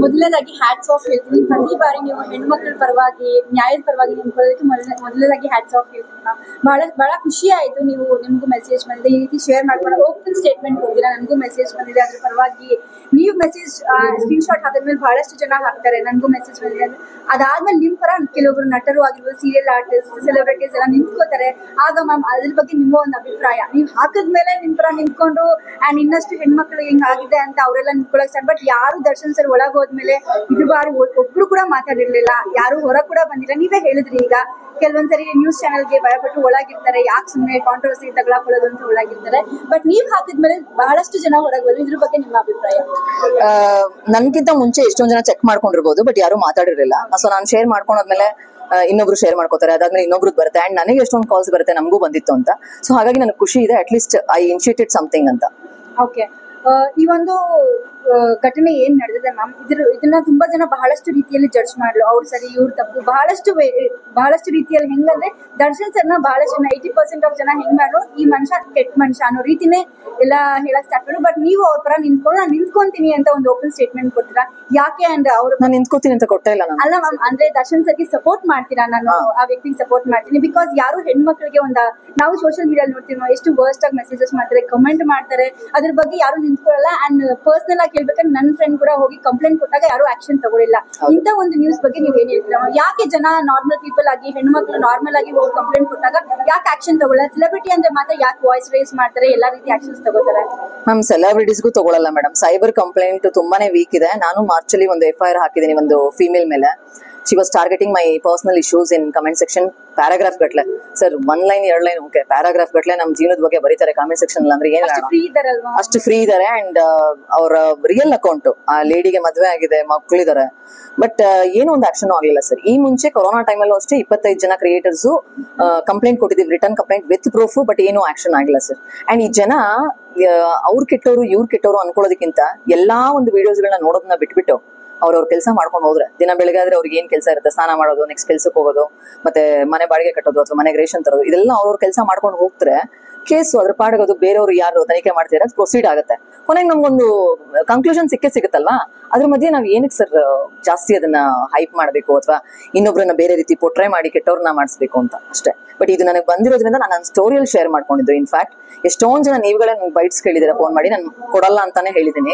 ಮೊದಲನೇದಾಗಿ hats off ಹೇಳ್ತೀನಿ. ಪ್ರತಿ ಬಾರಿ ನೀವು ಹೆಣ್ಮಕ್ಳ ಪರವಾಗಿ ನ್ಯಾಯದ ಪರವಾಗಿ ನಿಂತ್ಕೊಳ್ಳೋದಕ್ಕೆ ಮೊದಲನೇದಾಗಿ ಹ್ಯಾಟ್ಸ್ ಆಫ್ ಹೇಳ್ತೀನಿ. ಬಹಳ ಖುಷಿ ಆಯ್ತು. ನಿಮಗೂ ಮೆಸೇಜ್ ಬಂದಿದೆ, ಈ ರೀತಿ ಶೇರ್ ಮಾಡ್ಕೊಂಡು ಓಪನ್ ಸ್ಟೇಟ್ಮೆಂಟ್ ಕೊಡ್ತೀರಾ. ನನಗೂ ಮೆಸೇಜ್ ಬಂದಿದೆ, ಅದ್ರ ಪರವಾಗಿ ನೀವು ಮೆಸೇಜ್ ಸ್ಕ್ರೀನ್ ಶಾಟ್ ಹಾಕಿದ್ಮೇಲೆ ಬಹಳಷ್ಟು ಜನ ಹಾಕ್ತಾರೆ, ನನಗೂ ಮೆಸೇಜ್ ಬಂದಿದೆ. ಅದಾದ್ಮೇಲೆ ನಿಮ್ ಪರ ಕೆಲವೊಬ್ರು ನಟರು ಆಗಿರ್ಬೋದು, ಸೀರಿಯಲ್ ಆರ್ಟಿಸ್ಟ್, ಸೆಲೆಬ್ರಿಟೀಸ್ ಎಲ್ಲ ನಿಂತ್ಕೋತಾರೆ. ಆಗ ಮ್ಯಾಮ್ ಅದ್ರ ಬಗ್ಗೆ ನಿಮ್ಮ ಒಂದು ಅಭಿಪ್ರಾಯ, ನೀವು ಹಾಕಿದ್ಮೇಲೆ ನಿಮ್ ಪರ ನಿಂತ್ಕೊಂಡು ಅಂಡ್ ಇನ್ನಷ್ಟು ಹೆಣ್ಮಕ್ಳು ಹಿಂಗ್ ಆಗಿದೆ ಅಂತ ಅವರೆಲ್ಲ ನಿಂತ್ಕೊಳಕ್ ಸ್ಟಾರ್ಟ್. ಬಟ್ ಯಾರು ದರ್ಶನ್ ಸರ್ ಒಳಗ್ ಹೋದ್ಮೇಲೆ ಇದು ಬಾರಿ ಒಬ್ರು ಕೂಡ ಮಾತಾಡಿರ್ಲಿಲ್ಲ, ಯಾರು ಹೊರ ಕೂಡ ಬಂದಿಲ್ಲ. ನೀವೇ ಹೇಳಿದ್ರಿ, ಈಗ ಕೆಲವೊಂದ್ಸರಿ ನ್ಯೂಸ್ ಚಾನೆಲ್ಗೆ ಭಯಪಟ್ಟು ಒಳಗಿರ್ತಾರೆ, ಯಾಕೆ ಸುಮ್ಮನೆ ಕಾಂಟ್ರವರ್ಸಿ ತಗೊಳಕೊಳ್ಳೋದು ಅಂತ ಒಳಗಿರ್ತಾರೆ. ಬಟ್ ನೀವ್ ಹಾಕಿದ್ಮೇಲೆ ಬಹಳಷ್ಟು ಜನ ಹೊರಗೆ ಬಂದ್ರು. ಇದ್ರ ಬಗ್ಗೆ ನಿಮ್ಮ ಅಭಿಪ್ರಾಯ? ನನ್ಗಿಂತ ಮುಂಚೆ ಎಷ್ಟೊಂದ್ ಜನ ಚೆಕ್ ಮಾಡ್ಕೊಂಡಿರ್ಬೋದು, ಬಟ್ ಯಾರು ಮಾತಾಡಿರಲಿಲ್ಲ. ಸೊ ನಾನು ಶೇರ್ ಮಾಡ್ಕೊಂಡಾದ್ಮೇಲೆ ಇನ್ನೊಬ್ರು ಶೇರ್ ಮಾಡ್ಕೋತಾರೆ, ಅದಾದ್ಮೇಲೆ ಇನ್ನೊಬ್ರದ್ದು ಬರುತ್ತೆ. ಅಂಡ್ ನನಗೆ ಎಷ್ಟೊಂದು ಕಾಲ್ಸ್ ಬರುತ್ತೆ, ನಮಗೂ ಬಂದಿತ್ತು ಅಂತ. ಸೊ ಹಾಗಾಗಿ ನನಗೆ ಖುಷಿ ಇದೆ, at least I initiated something ಅಂತ. ಓಕೆ, ಈ ಒಂದು ಘಟನೆ ಏನ್ ನಡೆದಿದೆ ಮ್ಯಾಮ್, ಇದನ್ನ ತುಂಬಾ ಜನ ಬಹಳಷ್ಟು ರೀತಿಯಲ್ಲಿ ಜಡ್ಜ್ ಮಾಡ್ಲು, ಅವ್ರು ಸರಿ ಇವ್ರು ತಪ್ಪು, ಬಹಳಷ್ಟು ರೀತಿಯಲ್ಲಿ. ಹೆಂಗಂದ್ರೆ ದರ್ಶನ್ ಸರ್ನ ಬಹಳಷ್ಟು 90% ಆಫ್ ಜನ ಹೆಂಗ್ ಮಾಡ್ರು, ಈ ಮನುಷ್ಯ ಕೆಟ್ಟ ಮನುಷ್ಯ ಅನ್ನೋ ರೀತಿನೇ ಎಲ್ಲ ಹೇಳಕ್ ಸ್ಟಾರ್ಟ್ ಮಾಡ್ರು. ಬಟ್ ನೀವು ಅವ್ರ ಪರ ನಿಂತ್ಕೊಂಡು ನಾನು ನಿಂತ್ಕೊಂತೀನಿ ಅಂತ ಒಂದು ಓಪನ್ ಸ್ಟೇಟ್ಮೆಂಟ್ ಕೊಡ್ತೀರಾ, ಯಾಕೆ ಅಂದ್ರೆ ಅವ್ರು ನಾನು ನಿಂತ್ಕೋತೀನಿ ಅಂತ ಕೊಟ್ಟೇ ಇಲ್ಲ. ಅಲ್ಲ ಮ್ಯಾಮ್, ಅಂದ್ರೆ ದರ್ಶನ್ ಸರ್ಗೆ ಸಪೋರ್ಟ್ ಮಾಡ್ತೀರಾ? ನಾನು ಆ ವ್ಯಕ್ತಿಗೆ ಸಪೋರ್ಟ್ ಮಾಡ್ತೀನಿ. ಬಿಕಾಸ್ ಯಾರು ಹೆಣ್ಮಕ್ಳಿಗೆ ನಾವು ಸೋಷಿಯಲ್ ಮೀಡಿಯಾ ನೋಡ್ತೀವಿ, ಎಷ್ಟು ವರ್ಸ್ಟ್ ಆಗಿ ಮೆಸೇಜಸ್ ಮಾಡ್ತಾರೆ, ಕಮೆಂಟ್ ಮಾಡ್ತಾರೆ, ಅದ್ರ ಬಗ್ಗೆ ಯಾರು ನಿಂತ್ಕೊಳ್ಳಲ್ಲ. ಅಂಡ್ ಪರ್ಸನಲ್ ಆಗಿ ಹೇಳ್ಬೇಕಂದ್ರೆ ನನ್ನ ಫ್ರೆಂಡ್ ಕೂಡ ಹೋಗಿ ಕಂಪ್ಲೇಂಟ್ ಕೊಟ್ಟಾಗ ಯಾರು ಆಕ್ಷನ್ ತಗೊಳಿಲ್ಲ. ಇಂತ ಒಂದು ನ್ಯೂಸ್ ಬಗ್ಗೆ ನೀವ್ ಏನ್ ಹೇಳ್ತೀರಾ? ಯಾಕೆ ಜನ ನಾರ್ಮಲ್ ಪೀಪಲ್ ಆಗಿ ಹೆಣ್ಮಕ್ಳು ನಾರ್ಮಲ್ ಆಗಿ ಹೋಗಿ ಕಂಪ್ಲೇಂಟ್ ಕೊಟ್ಟಾಗ ಯಾಕೆ ಆಕ್ಷನ್ ತಗೊಳ್ಳಲ್ಲ? ಸೆಲೆಬ್ರಿಟಿ ಅಂದ್ರೆ ಮಾತ್ರ ಯಾಕೆ ವಾಯ್ಸ್ ರೇಸ್ ಮಾಡ್ತಾರೆ, ಎಲ್ಲಾ ರೀತಿ ಆಕ್ಷನ್ಸ್ ತಗೋತಾರೆ? ಮ್ಯಾಮ್, ಸೆಲೆಬ್ರಿಟೀಸ್ಗೂ ತಗೊಳಲ್ಲ ಮೇಡಮ್. ಸೈಬರ್ ಕಂಪ್ಲೇಂಟ್ ತುಂಬಾನೇ ವೀಕ್ ಇದೆ. ನಾನು ಮಾರ್ಚಲ್ಲಿ ಒಂದು FIR ಹಾಕಿದ್ದೀನಿ ಒಂದು ಫೀಮೇಲ್ ಮೇಲೆ. She was targeting my personal issues in comment section. Paragraph ಗಟ್ಲೆ sir, 1 line 2 line okay, paragraph ಗಟ್ಲೆ ನಮ್ ಜೀವನದ ಬಗ್ಗೆ ಬರೀತಾರೆ ಕಾಮೆಂಟ್ ಸೆಕ್ಷನ್ ಅಂದ್ರೆ ಏನ್ ಅಷ್ಟು ಫ್ರೀ ಇದಾರೆ. ಅಂಡ್ ಅವರ ರಿಯಲ್ ಅಕೌಂಟ್, ಆ ಲೇಡಿಗೆ ಮದ್ವೆ ಆಗಿದೆ, ಮಕ್ಕಳಿದ್ದಾರೆ, ಬಟ್ ಏನೋ ಒಂದು ಆಕ್ಷನ್ ಆಗ್ಲಿಲ್ಲ ಸರ್. ಈ ಮುಂಚೆ ಕೊರೋನಾ ಟೈಮಲ್ಲೂ ಅಷ್ಟೇ 25 ಜನ ಕ್ರಿಯೇಟರ್ಸ್ ಕಂಪ್ಲೇಂಟ್ ಕೊಟ್ಟಿದ್ದೀವಿ, return complaint with proof, but ಏನೂ ಆಕ್ಷನ್ ಆಗಿಲ್ಲ ಸರ್. ಅಂಡ್ ಈ ಜನ ಅವ್ರು ಕೆಟ್ಟವರು ಇವ್ರು ಕೆಟ್ಟವರು ಅನ್ಕೊಳ್ಳೋದಕ್ಕಿಂತ ಎಲ್ಲಾ ಒಂದು ವಿಡಿಯೋಸ್ಗಳನ್ನ ನೋಡೋದನ್ನ ಬಿಟ್ಬಿಟ್ಟು ಅವ್ರವ್ರ ಕೆಲಸ ಮಾಡ್ಕೊಂಡು ಹೋದ್ರೆ, ದಿನ ಬೆಳಗ್ಗೆ ಆದ್ರೆ ಅವ್ರಿಗೆ ಏನ್ ಕೆಲಸ ಇರುತ್ತೆ, ಸ್ನಾನ ಮಾಡೋದು, ನೆಕ್ಸ್ಟ್ ಕೆಲ್ಸಕ್ಕೆ ಹೋಗೋದು, ಮತ್ತೆ ಮನೆ ಬಾಡಿಗೆ ಕಟ್ಟೋದು ಅಥವಾ ಮನೆಗೆ ರೇಷನ್ ತರೋದು, ಇದೆಲ್ಲ ಅವ್ರವ್ರ ಕೆಲಸ ಮಾಡ್ಕೊಂಡು ಹೋಗ್ತಾರೆ. ಕೇಸು ಅದ್ರ ಪಾಡಗೋದು ಬೇರೆಯವರು ಯಾರು ತನಿಖೆ ಮಾಡ್ತೀರಾ ಅದು ಪ್ರೊಸೀಡ್ ಆಗುತ್ತೆ. ಕೊನೆಗೆ ನಮ್ಗೊಂದು ಕನ್ಕ್ಲೂಷನ್ ಸಿಗುತ್ತಲ್ವಾ. ಅದ್ರ ಮಧ್ಯೆ ನಾವ್ ಏನಕ್ಕೆ ಸರ್ ಜಾಸ್ತಿ ಅದನ್ನ ಹೈಪ್ ಮಾಡ್ಬೇಕು ಅಥವಾ ಇನ್ನೊಬ್ರನ್ನ ಬೇರೆ ರೀತಿ ಪೊಟ್ರೆ ಮಾಡಿ ಕೆಟ್ಟವ್ರನ್ನ ಮಾಡಿಸ್ಬೇಕು ಅಂತ ಅಷ್ಟೇ. ಬಟ್ ಇದು ನನಗೆ ಬಂದಿರೋದ್ರಿಂದ ನಾನು ನನ್ನ ಸ್ಟೋರಿಯಲ್ಲಿ ಶೇರ್ ಮಾಡ್ಕೊಂಡಿದ್ದು. ಇನ್ಫ್ಯಾಕ್ಟ್ ಎಷ್ಟೊಂದ್ ಜನ ನೀವುಗಳೇ ನನ್ಗೆ ಬೈಟ್ಸ್ ಕೇಳಿದಿರ ಫೋನ್ ಮಾಡಿ, ನಾನು ಕೊಡಲ್ಲ ಅಂತಾನೆ ಹೇಳಿದ್ದೀನಿ.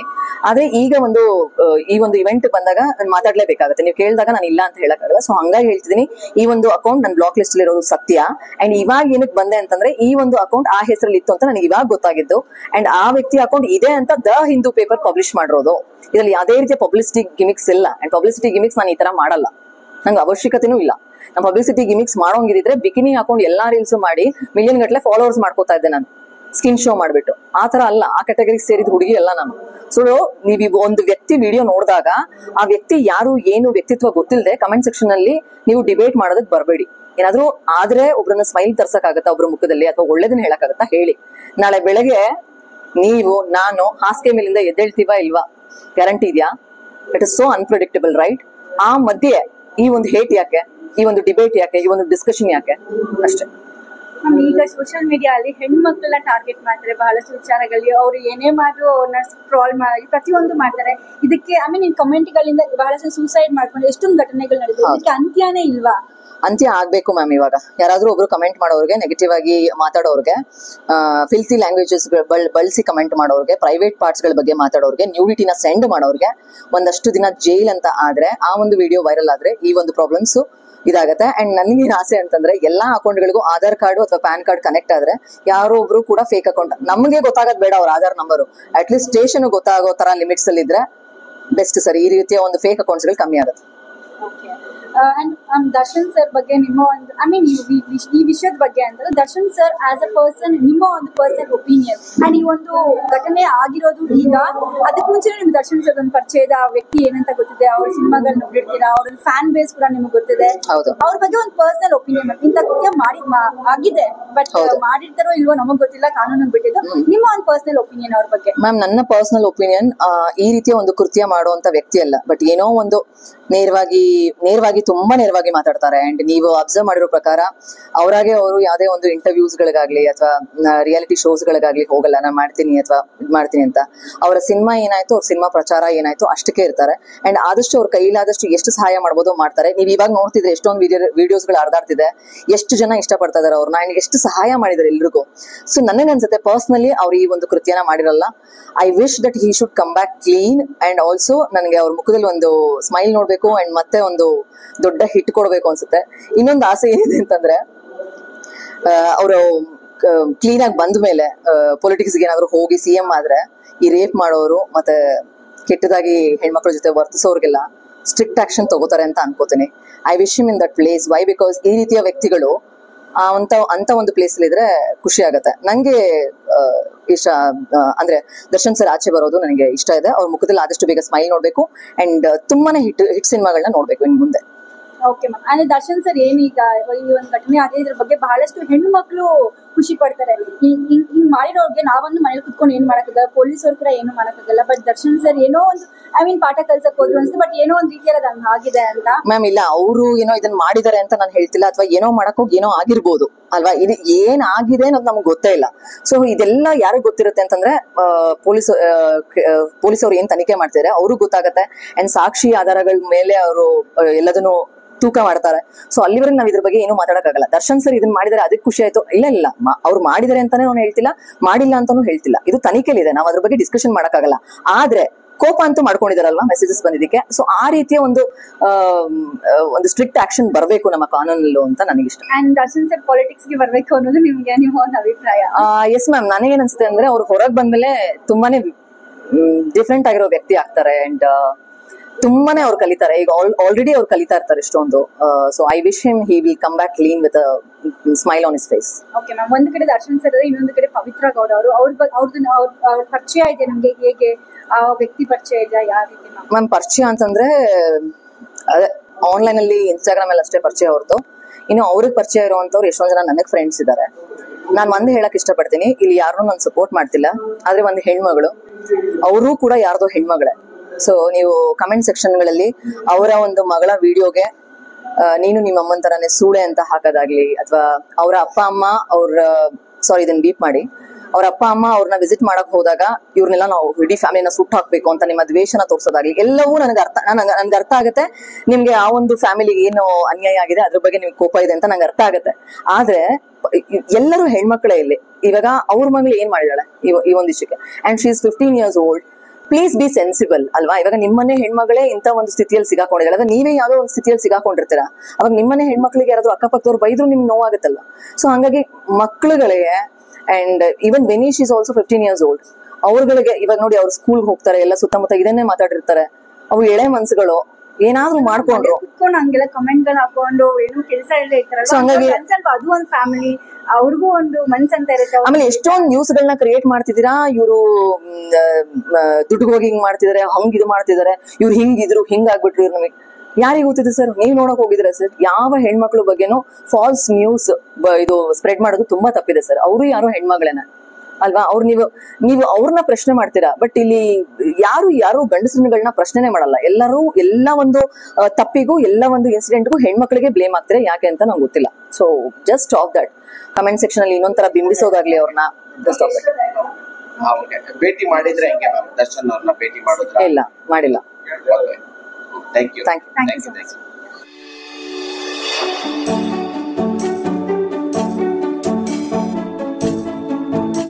ಆದ್ರೆ ಈಗ ಈ ಒಂದು ಇವೆಂಟ್ ಬಂದಾಗ ನಾನು ಮಾತಾಡ್ಲೇಬೇಕಾಗುತ್ತೆ. ನೀವು ಕೇಳಿದಾಗ ನಾನು ಇಲ್ಲ ಅಂತ ಹೇಳಕ್ಕಾಗಲ್ಲ. ಸೊ ಹಂಗಾಗಿ ಹೇಳ್ತಿದ್ದೀನಿ, ಈ ಒಂದು ಅಕೌಂಟ್ ನನ್ನ ಬ್ಲಾಕ್ ಲಿಸ್ಟ್ ಅಲ್ಲಿ ಇರೋದು ಸತ್ಯ. ಅಂಡ್ ಇವಾಗ ಏನಕ್ಕೆ ಬಂದೆ ಅಂತಂದ್ರೆ, ಈ ಒಂದು ಅಕೌಂಟ್ ಆ ಹೆಸರಲ್ಲಿ ಇತ್ತು ಅಂತ ನನಗೆ ಇವಾಗ ಗೊತ್ತಾಗಿದ್ದು. ಅಂಡ್ ಆ ವ್ಯಕ್ತಿ ಅಕೌಂಟ್ ಇದೆ ಅಂತ ದ ಹಿಂದೂ ಪೇಪರ್ ಪಬ್ಲಿಷ್ ಮಾಡಿರೋದು. ಇದರಲ್ಲಿ ಯಾವುದೇ ರೀತಿಯ ಪಬ್ಲಿಸಿಟಿ ಗಿಮಿಕ್ಸ್ ಇಲ್ಲ. ಅಂಡ್ ಪಬ್ಲಿಸಿಟಿ ಗಿಮಿಕ್ಸ್ ನಾನು ಈ ತರ ಮಾಡಲ್ಲ, ನಂಗೆ ಅವಶ್ಯಕತೆನೂ ಇಲ್ಲ. ನಾನು ಪಬ್ಲಿಸಿಟಿ ಗಿಮಿಕ್ಸ್ ಮಾಡೋಂಗಿದ್ರೆ ಬಿಕಿನಿ ಹಾಕೊಂಡು ಎಲ್ಲಾ ರೀಲ್ಸ್ ಮಾಡಿ ಮಿಲಿಯನ್ ಗಟ್ಟಲೆ ಫಾಲೋವರ್ಸ್ ಮಾಡ್ಕೋತಾ ಇದ್ದೆ ನಾನು, ಸ್ಕಿನ್ ಶೋ ಮಾಡ್ಬಿಟ್ಟು. ಆ ತರ ಅಲ್ಲ, ಆ ಕ್ಯಾಟಗರಿಗೆ ಸೇರಿದ ಹುಡುಗಿ ಅಲ್ಲ ನಾನು. ಸೊ ನೀವು ಒಂದು ವ್ಯಕ್ತಿ ವಿಡಿಯೋ ನೋಡಿದಾಗ ಆ ವ್ಯಕ್ತಿ ಯಾರು ಏನು ವ್ಯಕ್ತಿತ್ವ ಗೊತ್ತಿಲ್ಲದೆ ಕಮೆಂಟ್ ಸೆಕ್ಷನ್ ಅಲ್ಲಿ ನೀವು ಡಿಬೇಟ್ ಮಾಡೋದಕ್ಕೆ ಬರಬೇಡಿ. ಏನಾದ್ರೂ ಆದ್ರೆ ಒಬ್ರನ್ನ ಸ್ಮೈಲ್ ತರ್ಸಕ್ಕಾಗತ್ತಾ ಒಬ್ರ ಮುಖದಲ್ಲಿ, ಅಥವಾ ಒಳ್ಳೇದನ್ನ ಹೇಳಕ್ಕಾಗತ್ತಾ ಹೇಳಿ. ನಾಳೆ ಬೆಳಗ್ಗೆ ನೀವು ನಾನು ಹಾಸಿಗೆ ಮೇಲಿಂದ ಎದ್ದೇಳ್ತೀವಾ ಇಲ್ವಾ ಗ್ಯಾರಂಟಿ ಇದೆಯಾ? It is so unpredictable, right? ಆ ಮಧ್ಯೆ ಈ ಒಂದು ಹೇಟ್ ಯಾಕೆ, ಈ ಒಂದು ಡಿಬೇಟ್ ಯಾಕೆ, ಈ ಒಂದು ಡಿಸ್ಕಷನ್ ಯಾಕೆ? ಅಷ್ಟೇ. ಈಗ ಸೋಷಿಯಲ್ ಮೀಡಿಯಾ ಅಲ್ಲಿ ಹೆಣ್ಮಕ್ಳನ್ನ ಟಾರ್ಗೆಟ್ ಮಾಡ್ತಾರೆ ಬಹಳಷ್ಟು ವಿಚಾರಗಳಲ್ಲಿ. ಅವ್ರು ಏನೇ ಮಾಡ್ರು ಅವ್ರನ್ನ ಸ್ಕ್ರಾಲ್ ಮಾಡಿ ಪ್ರತಿಯೊಂದು ಮಾಡ್ತಾರೆ. ಇದಕ್ಕೆ ಈ ಕಮೆಂಟ್ ಗಳಿಂದ ಬಹಳಷ್ಟು ಸೂಸೈಡ್ ಮಾಡ್ಕೊಂಡು ಎಷ್ಟೊಂದು ಘಟನೆಗಳು ನಡೆದಿದೆ. ಇದಕ್ಕೆ ಅಂತ್ಯನೇ ಇಲ್ವಾ? ಅಂತ್ಯ ಆಗ್ಬೇಕು ಮ್ಯಾಮ್. ಇವಾಗ ಯಾರಾದ್ರೂ ಒಬ್ರು ಕಮೆಂಟ್ ಮಾಡೋರ್ಗೆ, ನೆಗೆಟಿವ್ ಆಗಿ ಮಾತಾಡೋರ್ಗೆ, ಫಿಲ್ತಿ ಲ್ಯಾಂಗ್ವೇಜಸ್ ಬಳಸಿ ಕಮೆಂಟ್ ಮಾಡೋರ್ಗೆ, ಪ್ರೈವೇಟ್ ಪಾರ್ಟ್ಸ್ ಗಳ ಬಗ್ಗೆ ಮಾತಾಡೋರ್ಗೆ, ನ್ಯೂಡಿಟಿನ ಸೆಂಡ್ ಮಾಡೋರ್ಗೆ ಒಂದಷ್ಟು ದಿನ ಜೈಲ್ ಅಂತ ಆದ್ರೆ, ಆ ಒಂದು ವಿಡಿಯೋ ವೈರಲ್ ಆದ್ರೆ ಈ ಒಂದು ಪ್ರಾಬ್ಲಮ್ಸ್ ಇದಾಗತ್ತೆ. ಅಂಡ್ ನನ್ಗೇನ್ ಆಸೆ ಅಂತಂದ್ರೆ, ಎಲ್ಲಾ ಅಕೌಂಟ್ಗಳಿಗೂ ಆಧಾರ್ ಕಾರ್ಡ್ ಅಥವಾ ಪ್ಯಾನ್ ಕಾರ್ಡ್ ಕನೆಕ್ಟ್ ಆದ್ರೆ ಯಾರೋ ಒಬ್ರು ಕೂಡ ಫೇಕ್ ಅಕೌಂಟ್, ನಮ್ಗೆ ಗೊತ್ತಾಗದ್ ಬೇಡ ಅವ್ರ Aadhaar number, at least station ಗೊತ್ತಾಗೋ ತರ ಲಿಮಿಟ್ಸ್ ಅಲ್ಲಿ ಇದ್ರೆ ಬೆಸ್ಟ್ ಸರ್. ಈ ರೀತಿಯ ಒಂದು ಫೇಕ್ ಅಕೌಂಟ್ಸ್ ಗಳು ಕಮ್ಮಿ ಆಗುತ್ತೆ. ದರ್ಶನ್ ಸರ್ ಬಗ್ಗೆ ನಿಮ್ಮ ಒಂದು ಈ ವಿಷಯದ ಬಗ್ಗೆ ಅಂದ್ರೆ, Darshan sir as a person ನಿಮ್ಮ ಒಂದು ಪರ್ಸನಲ್ ಒಪಿನಿಯನ್. ಅಂಡ್ ಈ ಒಂದು ಘಟನೆ ಆಗಿರೋದು ಈಗ, ಅದಕ್ಕೆ ಮುಂಚೆ ನಿಮ್ಗೆ ದರ್ಶನ್ ಸರ್ ಒಂದು ಪರಿಚಯದ ವ್ಯಕ್ತಿ ಏನಂತ ಗೊತ್ತಿದೆ, ಅವ್ರ ಸಿನಿಮಾಗಳು ನೋಡಿರ್ತೀರಾ, ಅವ್ರ ಫ್ಯಾನ್ ಬೇಸ್ ಕೂಡ ನಿಮ್ಗೆ ಗೊತ್ತಿದೆ. ಅವ್ರ ಬಗ್ಗೆ ಒಂದು ಪರ್ಸನಲ್ ಒಪಿನಿಯನ್, ಇಂಥ ಕೃತ್ಯ ಆಗಿದೆ, ಬಟ್ ಮಾಡಿರ್ತಾರೋ ಇಲ್ವೋ ನಮಗ್ ಗೊತ್ತಿಲ್ಲ, ಕಾನೂನು ಬಿಟ್ಟಿದ್ದು. ನಿಮ್ಮ ಒಂದು ಪರ್ಸನಲ್ ಒಪಿನಿಯನ್ ಅವ್ರ ಬಗ್ಗೆ? ಮ್ಯಾಮ್, ನನ್ನ ಪರ್ಸನಲ್ ಒಪಿನಿಯನ್, ಈ ರೀತಿಯ ಒಂದು ಕೃತ್ಯ ಮಾಡುವಂತ ವ್ಯಕ್ತಿ ಅಲ್ಲ, ಬಟ್ ಏನೋ ಒಂದು ನೇರವಾಗಿ ಆಗಿ ತುಂಬಾ ನೇರವಾಗಿ ಮಾತಾಡ್ತಾರೆ. ಅಂಡ್ ನೀವು ಅಬ್ಸರ್ವ್ ಮಾಡಿರೋ ಪ್ರಕಾರ ಅವರಾಗೆ ಅವರು ಯಾವುದೇ ಒಂದು ಇಂಟರ್ವ್ಯೂಸ್ ಗಳಿಗಾಗ್ಲಿ ಅಥವಾ ರಿಯಾಲಿಟಿ ಶೋಸ್ ಗಳಿಗಾಗ್ಲಿ ಹೋಗಲ್ಲ, ನಾನು ಮಾಡ್ತೀನಿ ಅಥವಾ ಇದು ಮಾಡ್ತೀನಿ ಅಂತ. ಅವರ ಸಿನಿಮಾ ಏನಾಯ್ತು, ಅವ್ರ ಸಿನಿಮಾ ಪ್ರಚಾರ ಏನಾಯ್ತು ಅಷ್ಟಕ್ಕೆ ಇರ್ತಾರೆ. ಅಂಡ್ ಆದಷ್ಟು ಅವ್ರ ಕೈಲಾದಷ್ಟು ಎಷ್ಟು ಸಹಾಯ ಮಾಡ್ಬೋದು ಮಾಡ್ತಾರೆ. ನೀವು ಇವಾಗ ನೋಡ್ತಿದ್ರೆ ಎಷ್ಟೊಂದು ವಿಡಿಯೋಸ್ಗಳು ಹರಿದಾಡ್ತಿದೆ, ಎಷ್ಟು ಜನ ಇಷ್ಟಪಡ್ತಾ ಇದಾರೆ ಅವ್ರನ್ನ, ಅಂಡ್ ಎಷ್ಟು ಸಹಾಯ ಮಾಡಿದ್ದಾರೆ ಎಲ್ರಿಗೂ. ಸೊ ನನಗೆ ಅನ್ಸುತ್ತೆ ಪರ್ಸನಲಿ ಅವ್ರು ಈ ಒಂದು ಕೃತ್ಯನ ಮಾಡಿರಲ್ಲ. I wish that he should come back clean. And also ನನಗೆ ಅವ್ರ ಮುಖದಲ್ಲಿ ಒಂದು ಸ್ಮೈಲ್ ನೋಡ್ಬೇಕು ಅಂಡ್ ಮತ್ತೆ ಒಂದು ದೊಡ್ಡ ಹಿಟ್ ಕೊಡ್ಬೇಕು ಅನ್ಸುತ್ತೆ. ಇನ್ನೊಂದು ಆಸೆ ಏನಿದೆ ಅಂತಂದ್ರೆ, ಅವರು ಕ್ಲೀನ್ ಆಗಿ ಬಂದ ಮೇಲೆ ಪೊಲಿಟಿಕ್ಸ್ಗೆ ಏನಾದ್ರು ಹೋಗಿ CM ಆದ್ರೆ ಈ ರೇಪ್ ಮಾಡೋರು ಮತ್ತೆ ಕೆಟ್ಟದಾಗಿ ಹೆಣ್ಮಕ್ಳ ಜೊತೆ ವರ್ತಿಸೋರ್ಗೆಲ್ಲ ಸ್ಟ್ರಿಕ್ಟ್ ಆಕ್ಷನ್ ತಗೋತಾರೆ ಅಂತ ಅನ್ಕೋತೀನಿ. I wish him in that place. Why? Because ಈ ರೀತಿಯ ವ್ಯಕ್ತಿಗಳು ಅಂತ ಒಂದು ಪ್ಲೇಸ್ ಅಲ್ಲಿ ಇದ್ರೆ ಖುಷಿ ಆಗತ್ತೆ. ನಂಗೆ ಇಷ್ಟ ಅಂದ್ರೆ ದರ್ಶನ್ ಸರ್ ಆಚೆ ಬರೋದು ನನಗೆ ಇಷ್ಟ ಇದೆ. ಅವ್ರ ಮುಖದಲ್ಲಿ ಆದಷ್ಟು ಬೇಗ ಸ್ಮೈಲ್ ನೋಡ್ಬೇಕು ಅಂಡ್ ತುಂಬಾನೇ ಹಿಟ್ ಸಿನಿಮಾಗಳನ್ನ ನೋಡ್ಬೇಕು ಇನ್ ಮುಂದೆ. Okay ma'am. ಅಂದ್ರೆ ದರ್ಶನ್ ಸರ್ ಏನೀಗ ಈ ಒಂದು ಘಟನೆ ಆಗಿದೆ, ಇದ್ರ ಬಗ್ಗೆ ಬಹಳಷ್ಟು ಹೆಣ್ಣು ಮಕ್ಕಳು ಖುಷಿ ಪಡ್ತಾರೆ. ಹಿಂಗ್ ಮಾಡಿರೋರ್ಗೆ ನಾವೊಂದು ಮನೇಲಿ ಕುತ್ಕೊಂಡು ಏನ್ ಮಾಡಕ್ಕಾಗಲ್ಲ, ಪೊಲೀಸರು ಕೂಡ ಏನು ಮಾಡಕ್ಕಾಗಲ್ಲ. ಬಟ್ ದರ್ಶನ್ ಸರ್ ಏನೋ ಒಂದು ಪಾಠ ಕಲ್ಸಕ್ ಹೋದ್ರು ಅನ್ಸುತ್ತೆ. ಬಟ್ ಏನೋ ಒಂದ್ ರೀತಿಯಲ್ಲಿ ಅದು ಆಗಿದೆ ಅಂತ. ಮ್ಯಾಮ್ ಇಲ್ಲ, ಅವರು ಏನೋ ಇದನ್ನ ಮಾಡಿದಾರೆ ಅಂತ ನಾನು ಹೇಳ್ತಿಲ್ಲ, ಅಥವಾ ಏನೋ ಮಾಡಕ್ ಹೋಗಿ ಏನೋ ಆಗಿರ್ಬೋದು ಅಲ್ವಾ. ಇದು ಏನ್ ಆಗಿದೆ ಅನ್ನೋದು ನಮ್ಗೆ ಗೊತ್ತೇ ಇಲ್ಲ. ಸೊ ಇದೆಲ್ಲ ಯಾರಿಗ್ ಗೊತ್ತಿರುತ್ತೆ ಅಂತಂದ್ರೆ ಪೊಲೀಸ್ ಅವ್ರು ಏನ್ ತನಿಖೆ ಮಾಡ್ತಿದ್ದಾರೆ ಅವ್ರಿಗೆ ಗೊತ್ತಾಗತ್ತೆ. ಅಂಡ್ ಸಾಕ್ಷಿ ಆಧಾರಗಳ ಮೇಲೆ ಅವರು ಎಲ್ಲದನ್ನು ತೂಕ ಮಾಡ್ತಾರೆ. ಸೊ ಅಲ್ಲಿವರೆಗೆ ನಾವ್ ಇದ್ರ ಬಗ್ಗೆ ಏನು ಮಾತಾಡಕ್ಕಾಗಲ್ಲ. ದರ್ಶನ್ ಸರ್ ಇದನ್ನ ಮಾಡಿದಾರೆ ಅದಕ್ಕೆ ಖುಷಿ ಆಯ್ತು, ಇಲ್ಲ ಅವ್ರು ಮಾಡಿದಾರೆ ಅಂತಾನೆ ನಾನು ಹೇಳ್ತಿಲ್ಲ, ಮಾಡಿಲ್ಲ ಅಂತಾನು ಹೇಳ್ತಿಲ್ಲ. ಇದು ತನಿಖೆಲಿದೆ, ನಾವು ಅದ್ರ ಬಗ್ಗೆ ಡಿಸ್ಕಷನ್ ಮಾಡಕ್ಕಾಗಲ್ಲ. ಆದ್ರೆ ಕೋಪ ಅಂತೂ ಮಾಡ್ಕೊಂಡಿದಾರಲ್ವಾ ಮೆಸೇಜಸ್ ಬಂದಿದ್ದಕ್ಕೆ. ಸೊ ಆ ರೀತಿಯ ಒಂದು ಸ್ಟ್ರಿಕ್ಟ್ ಆಕ್ಷನ್ ಬರಬೇಕು ನಮ್ಮ ಕಾನೂನಲ್ಲೂ ಅಂತ ನನಗಿಷ್ಟ. ಅಂಡ್ ದರ್ಶನ್ ಸರ್ ಪಾಲಿಟಿಕ್ಸ್ ಗೆ ಬರ್ಬೇಕು ಅನ್ನೋದು ನಿಮ್ಮ ಒಂದು ಅಭಿಪ್ರಾಯ? Yes ma'am. ನನಗೇನ್ ಅನ್ಸುತ್ತೆ ಅಂದ್ರೆ ಅವ್ರು ಹೊರಗೆ ಬಂದ್ಮೇಲೆ ತುಂಬಾನೇ ಡಿಫ್ರೆಂಟ್ ಆಗಿರೋ ವ್ಯಕ್ತಿ ಆಗ್ತಾರೆ. ಅಂಡ್ ತುಂಬಾನೇ ಅವ್ರು ಕಲಿತಾರೆ. ಈಗ ಆಲ್ರೆಡಿ ಅವ್ರು ಕಲಿತಾ ಇರ್ತಾರೆ ಇಷ್ಟೊಂದು. So I wish him he will come back clean with smile on his face. Okay ma'am. ಒಂದ್ ಕಡೆ ದರ್ಶನ್ ಸರ್, ಇನ್ನೊಂದು ಕಡೆ ಪವಿತ್ರ ಗೌಡ ಅವರು. ಅವ್ರ ಪರಿಚಯ ಇದೆ ನಮ್ಗೆ, ಹೇಗೆ ಆ ವ್ಯಕ್ತಿ ಪರಿಚಯ ಇದೆ, ಯಾವ ರೀತಿ ಮ್ಯಾಮ್? ಪರಿಚಯ ಅಂತಂದ್ರೆ ಅದೇ ಆನ್ಲೈನ್ ಅಲ್ಲಿ ಇನ್ಸ್ಟಾಗ್ರಾಮ್ ಅಲ್ಲಿ ಅಷ್ಟೇ ಪರಿಚಯ ಅವ್ರದ್ದು. ಇನ್ನು ಅವ್ರಿಗೆ ಪರಿಚಯ ಇರುವಂತವ್ರು ಎಷ್ಟೊಂದ್ ಜನ ನನಗ್ ಫ್ರೆಂಡ್ಸ್ ಇದ್ದಾರೆ. ನಾನ್ ಒಂದ್ ಹೇಳಕ್ ಇಷ್ಟಪಡ್ತೀನಿ, ಇಲ್ಲಿ ಯಾರನ್ನೂ ನಾನು ಸಪೋರ್ಟ್ ಮಾಡ್ತಿಲ್ಲ. ಆದ್ರೆ ಒಂದು ಹೆಣ್ಮಗಳು, ಅವರು ಕೂಡ ಯಾರ್ದೋ ಹೆಣ್ಮಗಳೇ. ಸೊ ನೀವು ಕಮೆಂಟ್ ಸೆಕ್ಷನ್ ಗಳಲ್ಲಿ ಅವರ ಒಂದು ಮಗಳ ವಿಡಿಯೋಗೆ ನೀನು ನಿಮ್ಮ ಅಮ್ಮನ ತರಾನೇ ಸೂಳೆ ಅಂತ ಹಾಕೋದಾಗ್ಲಿ, ಅಥವಾ ಅವರ ಅಪ್ಪ ಅಮ್ಮ ಇದನ್ನ ಬೀಪ್ ಮಾಡಿ, ಅವ್ರ ಅಪ್ಪ ಅಮ್ಮ ಅವ್ರನ್ನ ವಿಸಿಟ್ ಮಾಡಕ್ ಹೋದಾಗ ಇವ್ರನ್ನೆಲ್ಲ ನಾವು ಇಡೀ ಫ್ಯಾಮಿಲಿನ ಸುಟ್ಟು ಹಾಕ್ಬೇಕು ಅಂತ ನಿಮ್ಮ ದ್ವೇಷನ ತೋರ್ಸೋದಾಗ್ಲಿ, ಎಲ್ಲವೂ ನನ್ಗೆ ಅರ್ಥ ಆಗುತ್ತೆ. ನಿಮ್ಗೆ ಆ ಒಂದು ಫ್ಯಾಮಿಲಿಗೆ ಏನು ಅನ್ಯಾಯ ಆಗಿದೆ ಅದ್ರ ಬಗ್ಗೆ ನಿಮ್ಗೆ ಕೋಪ ಇದೆ ಅಂತ ನಂಗೆ ಅರ್ಥ ಆಗುತ್ತೆ. ಆದ್ರೆ ಎಲ್ಲರೂ ಹೆಣ್ಮಕ್ಳೇ ಇಲ್ಲಿ. ಇವಾಗ ಅವ್ರ ಮಗಳು ಏನ್ ಮಾಡಿದಾಳೆ ಈ ಒಂದು ವಿಷಯಕ್ಕೆ, and she is 15 years old. Please be sensible ಅಲ್ವಾ. ಇವಾಗ ನಿಮ್ಮನೆ ಹೆಣ್ಮಗಳೇ ಇಂತ ಒಂದು ಸ್ಥಿತಿಯಲ್ಲಿ ಸಿಗಾಕೊಂಡಿದ್ದಾಳೆ, ಅವಾಗ ನೀವೇ ಯಾವ್ದೋ ಒಂದು ಸ್ಥಿತಿಯಲ್ಲಿ ಸಿಗಾಕೊಂಡಿರ್ತೀರಾ. ಅವಾಗ ನಿಮ್ಮನೆ ಹೆಣ್ಮಕ್ಳಿಗೆ ಯಾರಾದ್ರೂ ಅಕ್ಕಪಕ್ಕದವ್ರು ಬೈದ್ರು ನಿಮ್ಗೆ ನೋವಾಗುತ್ತಲ್ಲ. ಸೊ ಹಂಗಾಗಿ ಮಕ್ಳುಗಳಿಗೆ, and even Venish is also 15 years old, ಅವ್ರಗಳಿಗೆ ಇವಾಗ ನೋಡಿ ಅವ್ರು ಸ್ಕೂಲ್ಗೆ ಹೋಗ್ತಾರೆ, ಎಲ್ಲ ಸುತ್ತಮುತ್ತ ಇದನ್ನೇ ಮಾತಾಡಿರ್ತಾರೆ. ಅವು ಎಳೆ ಮನ್ಸುಗಳು ಏನಾದ್ರು ಮಾಡ್ಕೊಂಡ್ರು ಹಂಗೆಲ್ಲ ಕಮೆಂಟ್ ಗಳು ಹಾಕೊಂಡು ಏನು ಕೆಲಸ ಇಲ್ಲದೆ ಇರ್ತಾರಲ್ಲ, ಅದು ಒಂದು ಫ್ಯಾಮಿಲಿ, ಅವ್ರಿಗೂ ಒಂದು ಮನ್ಸ್ ಅಂತ ಇರುತ್ತೆ. ಆಮೇಲೆ ಎಷ್ಟೊಂದು ನ್ಯೂಸ್ ಗಳನ್ನ ಕ್ರಿಯೇಟ್ ಮಾಡ್ತಿದ್ದೀರಾ, ಇವರು ದುಡ್ಡುಗೆ ಹೋಗಿ ಹಿಂಗ್ ಮಾಡ್ತಿದಾರೆ, ಹಂಗ್ ಇದು ಮಾಡ್ತಿದಾರೆ, ಇವ್ರು ಹಿಂಗಿದ್ರು ಹಿಂಗಾಗ್ಬಿಟ್ರು, ಇವ್ರು ನಮಗೆ ಯಾರಿಗೆ ಗೊತ್ತಿದೆ ಸರ್? ನೀವ್ ನೋಡಕ್ ಹೋಗಿದ್ರೆ ಸರ್, ಯಾವ ಹೆಣ್ಮಕ್ಳು ಬಗ್ಗೆನೂ ಫಾಲ್ಸ್ ನ್ಯೂಸ್ ಇದು ಸ್ಪ್ರೆಡ್ ಮಾಡೋದು ತುಂಬಾ ತಪ್ಪಿದೆ ಸರ್. ಅವರು ಯಾರೋ ಹೆಣ್ಮಗಳೇನ ಅಲ್ವಾ? ನೀವು ಅವ್ರನ್ನ ಪ್ರಶ್ನೆ ಮಾಡ್ತೀರಾ, ಬಟ್ ಇಲ್ಲಿ ಯಾರು ಗಂಡಸರುಗಳನ್ನ ಪ್ರಶ್ನೆನೆ ಮಾಡಲ್ಲ. ಎಲ್ಲ ಒಂದು ತಪ್ಪಿಗೂ ಎಲ್ಲ ಒಂದು ಇನ್ಸಿಡೆಂಟ್ಗೂ ಹೆಣ್ಮಕ್ಳಿಗೆ ಬ್ಲೇಮ್ ಆಗ್ತಾರೆ. ಯಾಕೆ ಅಂತ ನಂಗೆ ಗೊತ್ತಿಲ್ಲ. So just stop that. Comment section ಅಲ್ಲಿ ಇನ್ನೊಂದ್ ತರ ಬಿಂಬಿಸೋದಾಗ್ಲಿ ಅವ್ರನ್ನ ಜಸ್ಟ್ ಸ್ಟಾಪ್ ದಟ್. ಭೇಟಿ ಮಾಡಿದ್ರೆ ಹೆಂಗೆ ಮ್ಯಾಮ್? ದರ್ಶನ್ ಅವ್ರನ್ನ ಭೇಟಿ ಮಾಡಿದ್ರೆ? ಇಲ್ಲ, ಮಾಡಿಲ್ಲ. Thank you. Thank you.